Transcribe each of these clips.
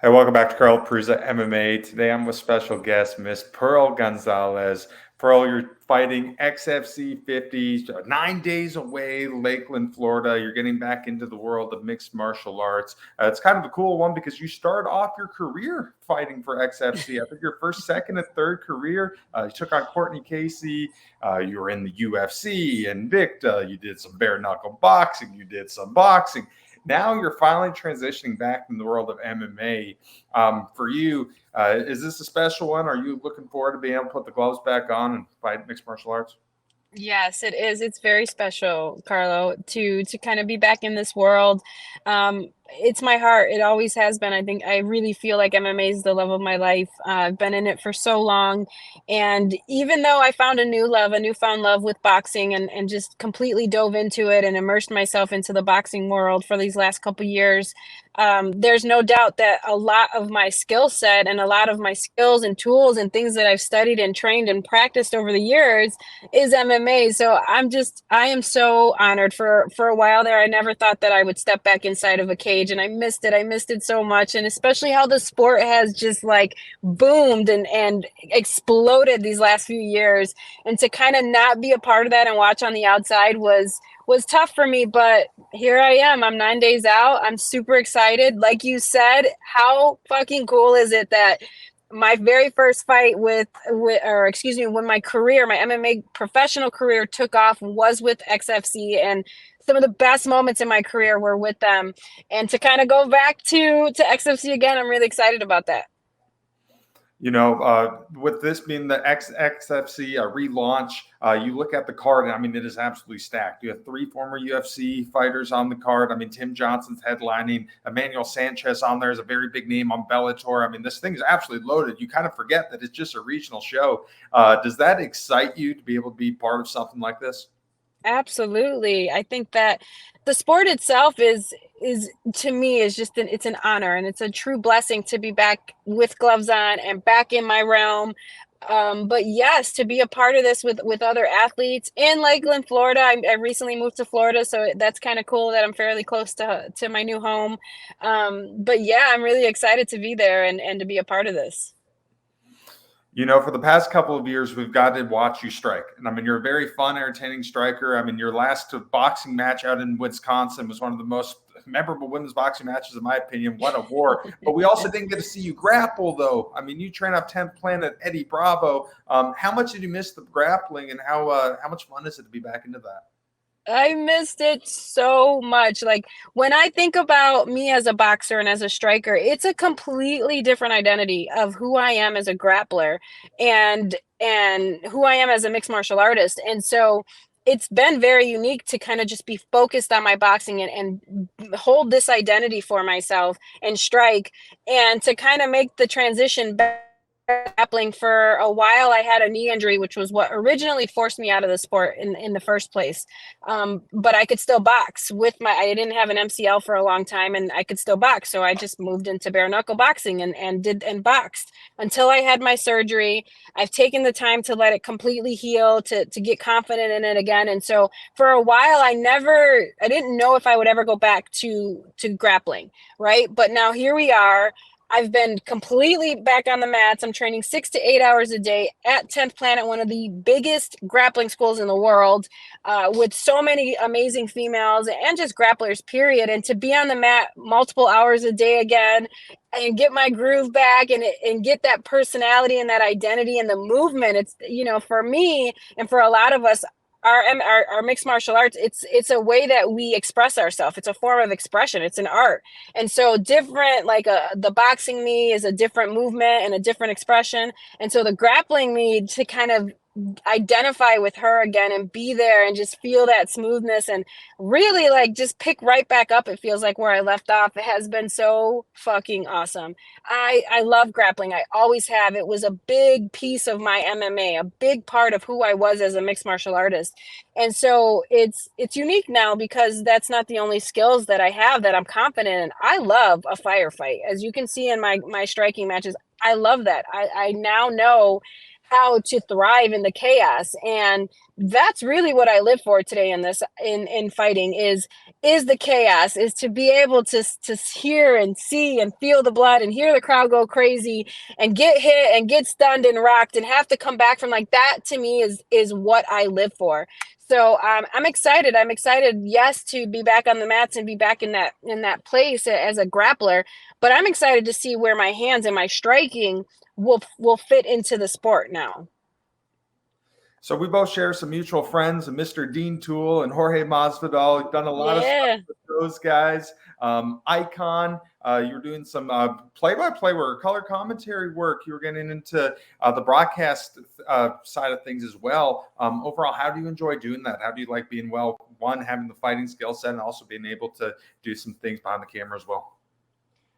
Hey, welcome back to Carl Prusa MMA. Today I'm with special guest, Miss Pearl Gonzalez. Pearl, you're fighting XFC 50, 9 days away, Lakeland, Florida. You're getting back into the world of mixed martial arts. It's kind of a cool one because you started off your career fighting for XFC. I think your first, second, and third career, you took on Courtney Casey. You were in the UFC, Invicta. You did some bare knuckle boxing. You did some boxing. Now you're finally transitioning back in the world of MMA. For you, is this a special one? Are you looking forward to being able to put the gloves back on and fight mixed martial arts? Yes, it is. It's very special, Carlo, to kind of be back in this world. It's my heart. It always has been. I think I really feel like MMA is the love of my life. I've been in it for so long, and even though I found a newfound love with boxing, and just completely dove into it and immersed myself into the boxing world for these last couple years, there's no doubt that a lot of my skill set and a lot of my skills and tools and things that I've studied and trained and practiced over the years is MMA. So I am so honored. For a while there, I never thought that I would step back inside of a cage, and I missed it. I missed it so much, and especially how the sport has just like boomed and exploded these last few years. And to kind of not be a part of that and watch on the outside was tough for me, but here I am. I'm 9 days out. I'm super excited. Like you said, how fucking cool is it that my very first fight or excuse me, when my MMA professional career took off was with XFC, and some of the best moments in my career were with them. And to kind of go back to XFC again, I'm really excited about that. With this being the XFC relaunch, you look at the card, and I mean, it is absolutely stacked. You have three former UFC fighters on the card. I mean, Tim Johnson's headlining. Emmanuel Sanchez on there is a very big name on Bellator. I mean, this thing is absolutely loaded. You kind of forget that it's just a regional show. Does that excite you to be able to be part of something like this? Absolutely. I think that the sport itself is to me is just it's an honor, and it's a true blessing to be back with gloves on and back in my realm. But yes, to be a part of this with other athletes in Lakeland, Florida. I recently moved to Florida, so that's kind of cool that I'm fairly close to my new home. But yeah, I'm really excited to be there and to be a part of this. For the past couple of years, we've got to watch you strike. And I mean, you're a very fun, entertaining striker. I mean, your last boxing match out in Wisconsin was one of the most memorable women's boxing matches, in my opinion. What a war. But we also didn't get to see you grapple, though. I mean, you train off 10th Planet Eddie Bravo. How much did you miss the grappling, and how much fun is it to be back into that? I missed it so much. Like when I think about me as a boxer and as a striker, it's a completely different identity of who I am as a grappler and who I am as a mixed martial artist. And so it's been very unique to kind of just be focused on my boxing and hold this identity for myself and strike, and to kind of make the transition back grappling. For a while I had a knee injury, which was what originally forced me out of the sport in the first place. But I could still box with I didn't have an MCL for a long time, and I could still box, so I just moved into bare knuckle boxing and boxed until I had my surgery. I've taken the time to let it completely heal, to get confident in it again. And so for a while I didn't know if I would ever go back to grappling, right? But now here we are. I've been completely back on the mats. I'm training 6 to 8 hours a day at 10th Planet, one of the biggest grappling schools in the world, with so many amazing females and just grapplers, period. And to be on the mat multiple hours a day again and get my groove back and get that personality and that identity and the movement. It's, for me and for a lot of us, our mixed martial arts, it's a way that we express ourselves. It's a form of expression. It's an art. And so different, like the boxing me is a different movement and a different expression. And so the grappling me, to kind of identify with her again and be there and just feel that smoothness and really like just pick right back up, it feels like, where I left off. It has been so fucking awesome. I love grappling. I always have. It was a big piece of my MMA, a big part of who I was as a mixed martial artist. And so it's unique now because that's not the only skills that I have that I'm confident in. I love a firefight. As you can see in my striking matches, I love that. I now know how to thrive in the chaos. And that's really what I live for today in this, in fighting, is the chaos, is to be able to hear and see and feel the blood and hear the crowd go crazy and get hit and get stunned and rocked and have to come back from, like, that to me is what I live for. So I'm excited. I'm excited, yes, to be back on the mats and be back in that place as a grappler. But I'm excited to see where my hands and my striking will fit into the sport now. So we both share some mutual friends, Mr. Dean Toole and Jorge Masvidal. We've done a lot of stuff with those guys. Icon, you were doing some play-by-play work, color commentary work. You were getting into the broadcast side of things as well. Overall, how do you enjoy doing that? How do you like being, well, one, having the fighting skill set and also being able to do some things behind the camera as well?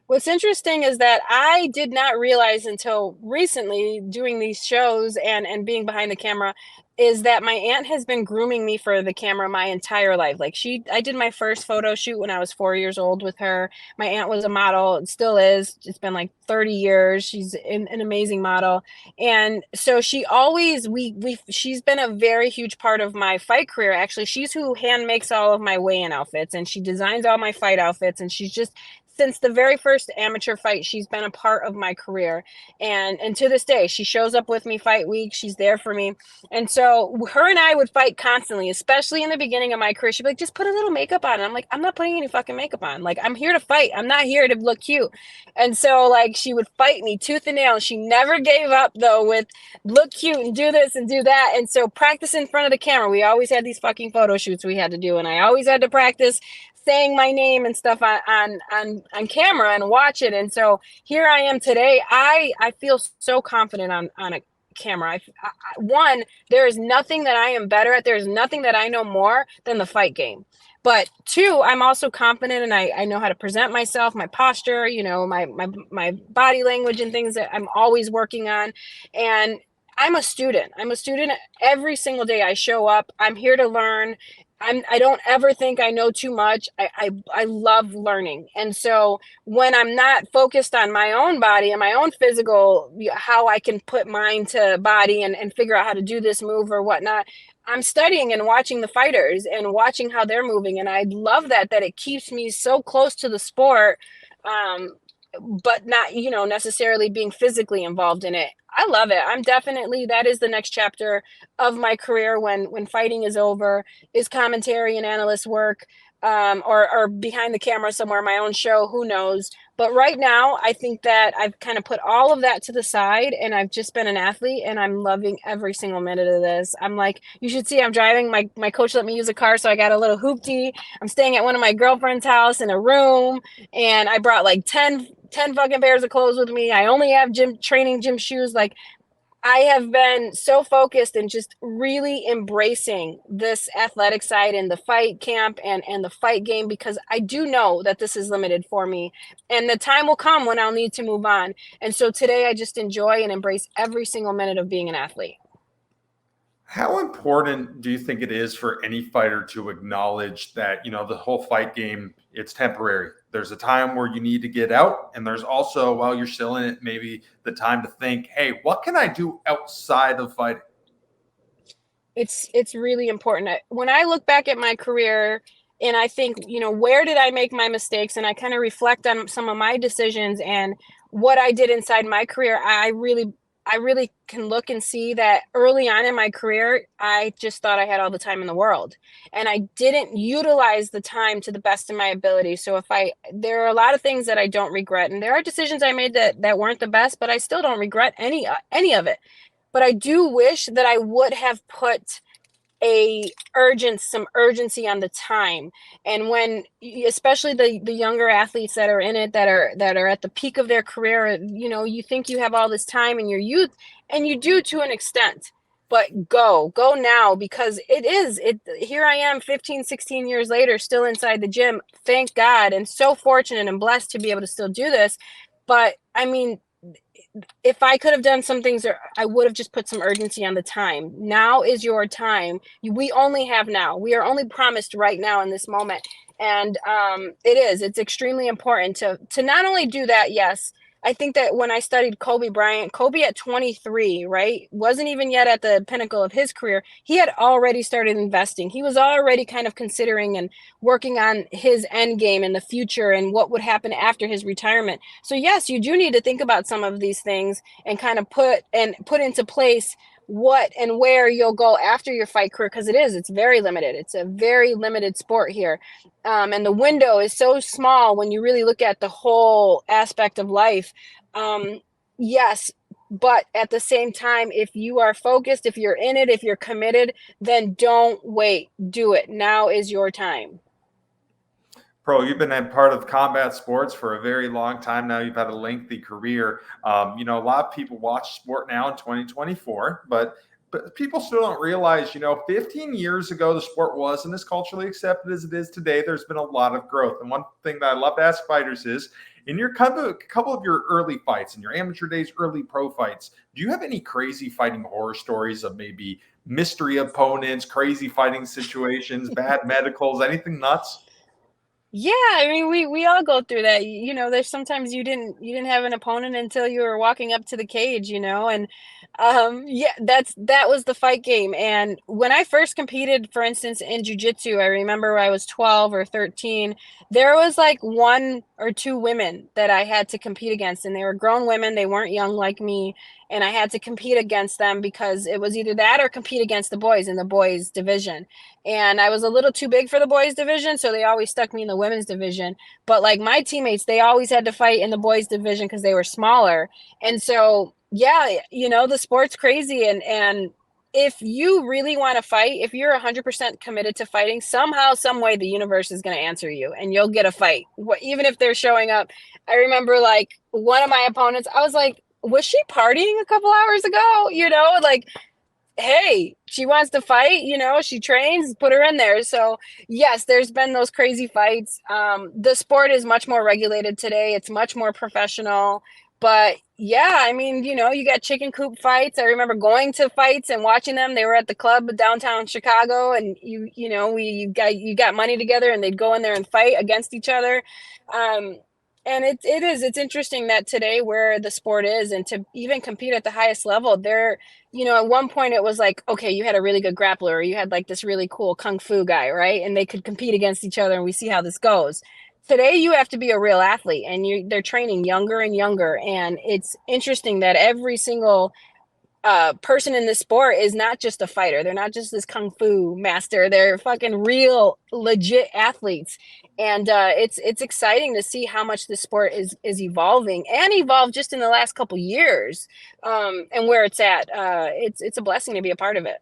What's interesting is that I did not realize until recently, doing these shows and being behind the camera, is that my aunt has been grooming me for the camera my entire life. Like, I did my first photo shoot when I was 4 years old with her. My aunt was a model, it still is. It's been like 30 years. She's an amazing model. And so she always, she's been a very huge part of my fight career. Actually, she's who hand makes all of my weigh-in outfits, and she designs all my fight outfits. And she's just, since the very first amateur fight, she's been a part of my career. And to this day, she shows up with me fight week. She's there for me. And so her and I would fight constantly, especially in the beginning of my career. She'd be like, just put a little makeup on. And I'm like, I'm not putting any fucking makeup on. Like, I'm here to fight. I'm not here to look cute. And so, like, she would fight me tooth and nail. And she never gave up, though, with look cute and do this and do that. And so practice in front of the camera. We always had these fucking photo shoots we had to do. And I always had to practice saying my name and stuff on camera and watch it. And so here I am today. I feel so confident on a camera. One, there is nothing that I am better at. There's nothing that I know more than the fight game. But two, I'm also confident, and I know how to present myself, my posture, my body language and things that I'm always working on. And I'm a student. I'm a student every single day I show up. I'm here to learn. I don't ever think I know too much. I love learning. And so when I'm not focused on my own body and my own physical, how I can put mind to body and figure out how to do this move or whatnot, I'm studying and watching the fighters and watching how they're moving. And I love that it keeps me so close to the sport, but not, necessarily being physically involved in it. I love it. I'm definitely, that is the next chapter of my career when fighting is over, is commentary and analyst work, or behind the camera somewhere, my own show, who knows. But right now, I think that I've kind of put all of that to the side, and I've just been an athlete, and I'm loving every single minute of this. I'm like, you should see, I'm driving. My coach let me use a car, so I got a little hoopty. I'm staying at one of my girlfriend's house in a room, and I brought like 10 fucking pairs of clothes with me. I only have gym shoes. Like, I have been so focused and just really embracing this athletic side and the fight camp and the fight game, because I do know that this is limited for me, and the time will come when I'll need to move on. And so today I just enjoy and embrace every single minute of being an athlete. How important do you think it is for any fighter to acknowledge that, the whole fight game, it's temporary? There's a time where you need to get out, and there's also, while you're still in it, maybe the time to think, hey, what can I do outside of fighting? It's really important. When I look back at my career and I think, where did I make my mistakes, and I kind of reflect on some of my decisions and what I did inside my career, I really can look and see that early on in my career, I just thought I had all the time in the world, and I didn't utilize the time to the best of my ability. So there are a lot of things that I don't regret, and there are decisions I made that weren't the best, but I still don't regret any of it. But I do wish that I would have put some urgency on the time. And when, especially the younger athletes that are in it, that are at the peak of their career, you think you have all this time in your youth, and you do to an extent, but go now, because here I am 15, 16 years later, still inside the gym. Thank God. And so fortunate and blessed to be able to still do this. But I mean, if I could have done some things, I would have just put some urgency on the time. Now is your time. We only have now. We are only promised right now in this moment. And it's extremely important to not only do that, yes, I think that when I studied Kobe Bryant, Kobe at 23, right, wasn't even yet at the pinnacle of his career. He had already started investing. He was already kind of considering and working on his end game in the future and what would happen after his retirement. So yes, you do need to think about some of these things and kind of put into place what and where you'll go after your fight career, because it's very limited. It's a very limited sport here. And the window is so small when you really look at the whole aspect of life. Yes, but at the same time, if you are focused, if you're in it, if you're committed, then don't wait. Do it. Now is your time. Pearl, you've been a part of combat sports for a very long time now. You've had a lengthy career. A lot of people watch sport now in 2024, but people still don't realize, 15 years ago, the sport wasn't as culturally accepted as it is today. There's been a lot of growth. And one thing that I love to ask fighters is, in your couple of your early fights, in your amateur days, early pro fights, do you have any crazy fighting horror stories of maybe mystery opponents, crazy fighting situations, bad medicals, anything nuts? Yeah, I mean, we all go through that. There's sometimes you didn't have an opponent until you were walking up to the cage, and yeah, that was the fight game. And when I first competed, for instance, in jiu-jitsu, I remember I was 12 or 13, there was like one or two women that I had to compete against, and they were grown women, they weren't young like me, and I had to compete against them because it was either that or compete against the boys in the boys division. And I was a little too big for the boys division, so they always stuck me in the women's division. But like my teammates, they always had to fight in the boys division because they were smaller. And so yeah, the sport's crazy, and if you really want to fight, if you're 100% committed to fighting, somehow, some way, the universe is going to answer you and you'll get a fight, even if they're showing up. I remember like one of my opponents, I was like, was she partying a couple hours ago? Like, hey, she wants to fight, she trains, put her in there. So yes, there's been those crazy fights. The sport is much more regulated today. It's much more professional. But yeah, I mean, you got chicken coop fights. I remember going to fights and watching them. They were at the club downtown Chicago, and you got money together, and they'd go in there and fight against each other. Um, and it's interesting that today where the sport is, and to even compete at the highest level, at one point it was like, okay, you had a really good grappler, or you had like this really cool kung fu guy, right? And they could compete against each other, and we see how this goes. Today, you have to be a real athlete, and they're training younger and younger. And it's interesting that every single person in this sport is not just a fighter. They're not just this kung fu master. They're fucking real, legit athletes. And it's exciting to see how much the sport is evolving, and evolved just in the last couple years, and where it's at. It's a blessing to be a part of it.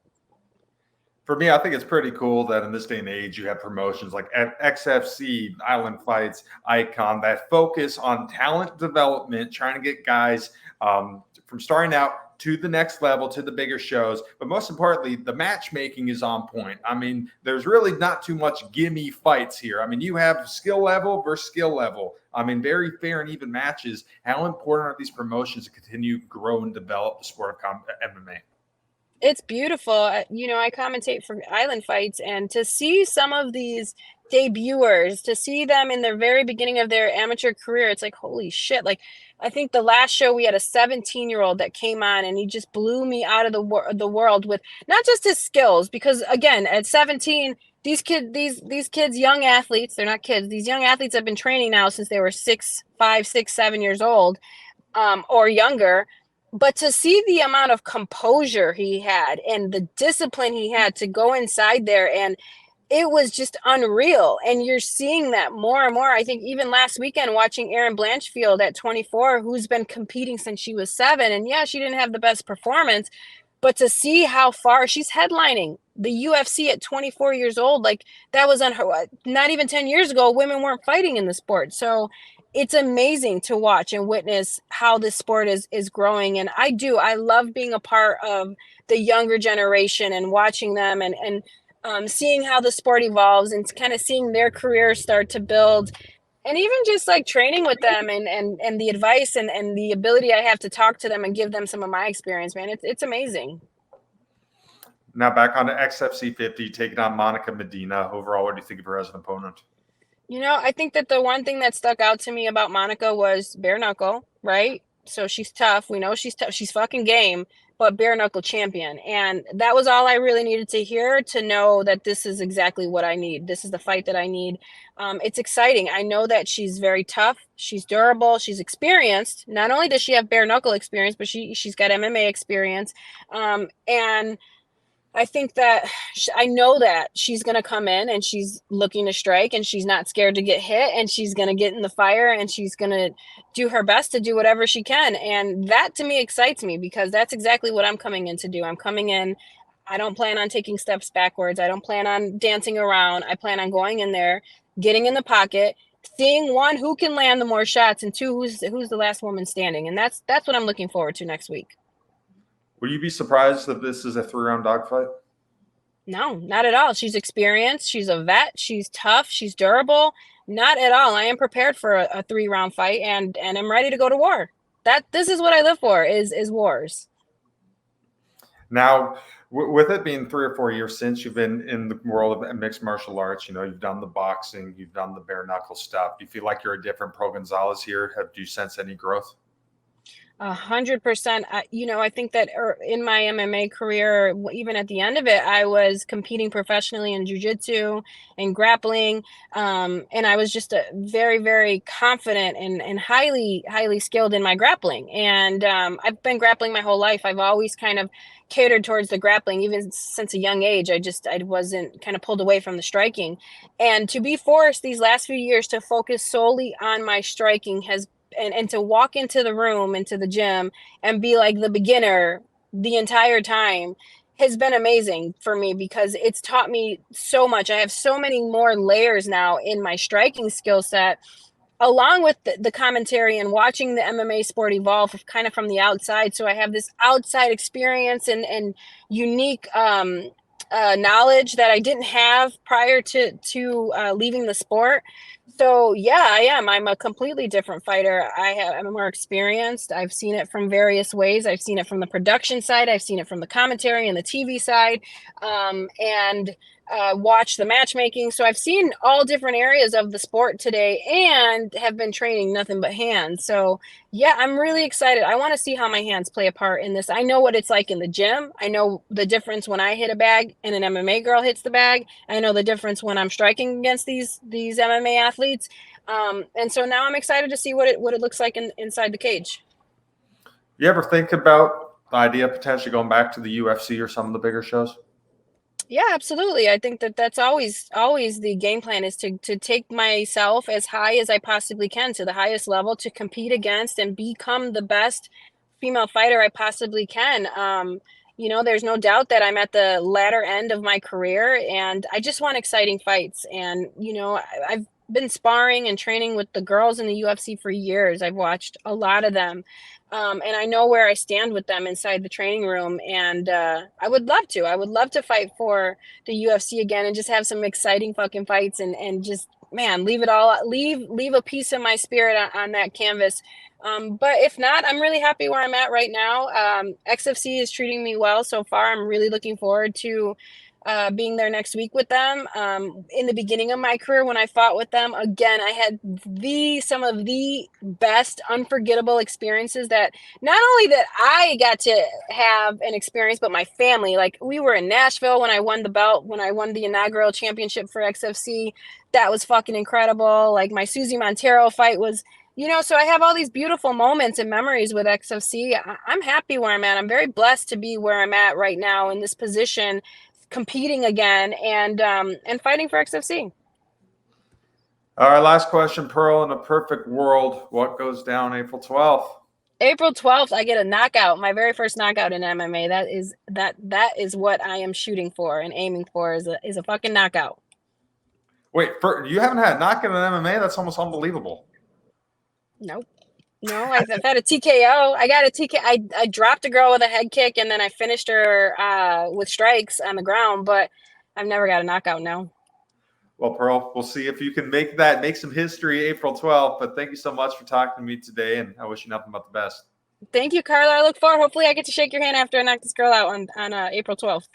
For me, I think it's pretty cool that in this day and age, you have promotions like XFC, Island Fights, Icon that focus on talent development, trying to get guys from starting out to the next level, to the bigger shows. But most importantly, the matchmaking is on point. I mean, there's really not too much gimme fights here. I mean, you have skill level versus skill level. I mean, very fair and even matches. How important are these promotions to continue to grow and develop the sport of MMA? It's beautiful. I commentate for Island Fights, and to see some of these debuters, to see them in the very beginning of their amateur career, it's like, holy shit. Like, I think the last show we had a 17-year-old that came on, and he just blew me out of the world with not just his skills, because again, at 17, these kids, young athletes, they're not kids. These young athletes have been training now since they were 5, 6, 7 years old, or younger. But to see the amount of composure he had and the discipline he had to go inside there, and it was just unreal. And you're seeing that more and more. I think even last weekend, watching Erin Blanchfield at 24, who's been competing since she was 7. And yeah, she didn't have the best performance, but to see how far she's headlining the UFC at 24 years old, like that was unheard. Not even 10 years ago, women weren't fighting in the sport. So it's amazing to watch and witness how this sport is growing. And I love being a part of the younger generation and watching them, and seeing how the sport evolves, and kind of seeing their careers start to build, and even just like training with them, and the advice and the ability I have to talk to them and give them some of my experience, man. It's amazing. Now back on to XFC 50, taking on Monica Medina. Overall, what do you think of her as an opponent? I think that the one thing that stuck out to me about Monica was bare knuckle, right? So she's tough. We know she's tough. She's fucking game, but bare knuckle champion. And that was all I really needed to hear to know that this is exactly what I need. This is the fight that I need. It's exciting. I know that she's very tough. She's durable. She's experienced. Not only does she have bare knuckle experience, but she's got MMA experience. And I think that I know that she's going to come in and she's looking to strike and she's not scared to get hit and she's going to get in the fire and she's going to do her best to do whatever she can. And that to me excites me because that's exactly what I'm coming in to do. I'm coming in. I don't plan on taking steps backwards. I don't plan on dancing around. I plan on going in there, getting in the pocket, seeing one, who can land the more shots, and two, who's the last woman standing. And that's what I'm looking forward to next week. Would you be surprised if this is a 3-round dogfight? No, not at all. She's experienced. She's a vet. She's tough. She's durable. Not at all. I am prepared for a 3-round fight, and I'm ready to go to war. This is what I live for is wars. Now, with it being 3 or 4 years since you've been in the world of mixed martial arts, you've done the boxing, you've done the bare knuckle stuff. Do you feel like you're a different Pearl Gonzalez here? Do you sense any growth? 100%. I think that in my MMA career, even at the end of it, I was competing professionally in jiu-jitsu and grappling. And I was just very, very confident and highly, highly skilled in my grappling. And I've been grappling my whole life. I've always kind of catered towards the grappling, even since a young age. I wasn't kind of pulled away from the striking. And to be forced these last few years to focus solely on my striking has and to walk into the room, into the gym, and be like the beginner the entire time has been amazing for me because it's taught me so much. I have so many more layers now in my striking skill set, along with the commentary and watching the MMA sport evolve kind of from the outside. So I have this outside experience and unique knowledge that I didn't have prior to leaving the sport. So yeah, I am. I'm a completely different fighter. I'm more experienced. I've seen it from various ways. I've seen it from the production side. I've seen it from the commentary and the TV side, and watched the matchmaking. So I've seen all different areas of the sport today, and have been training nothing but hands. So yeah, I'm really excited. I want to see how my hands play a part in this. I know what it's like in the gym. I know the difference when I hit a bag and an MMA girl hits the bag. I know the difference when I'm striking against these MMA athletes. And so now I'm excited to see what it looks like inside the cage. You ever think about the idea of potentially going back to the UFC or some of the bigger shows? Yeah, absolutely. I think that that's always the game plan is to take myself as high as I possibly can to the highest level to compete against and become the best female fighter I possibly can. There's no doubt that I'm at the latter end of my career and I just want exciting fights. And, I've been sparring and training with the girls in the UFC for years. I've watched a lot of them. And I know where I stand with them inside the training room. And I would love to fight for the UFC again and just have some exciting fucking fights and just, man, leave a piece of my spirit on that canvas. But if not, I'm really happy where I'm at right now. XFC is treating me well so far. I'm really looking forward to being there next week with them. In the beginning of my career, when I fought with them, again, I had some of the best unforgettable experiences that not only that I got to have an experience, but my family. Like we were in Nashville when I won the belt, when I won the inaugural championship for XFC. That was fucking incredible. Like my Susie Montero fight was, so I have all these beautiful moments and memories with XFC. I'm happy where I'm at. I'm very blessed to be where I'm at right now in this position, competing again and fighting for XFC. All right, last question, Pearl. In a perfect world, what goes down April 12th? April 12th, I get a knockout, my very first knockout in MMA. That is what I am shooting for and aiming for is a fucking knockout. Wait, you haven't had a knockout in MMA? That's almost unbelievable. Nope. No, I've had a TKO. I got a TKO. I dropped a girl with a head kick and then I finished her with strikes on the ground, but I've never got a knockout, no. Well, Pearl, we'll see if you can make some history April 12th. But thank you so much for talking to me today, and I wish you nothing but the best. Thank you, Carla. I look forward. Hopefully I get to shake your hand after I knock this girl out on April 12th.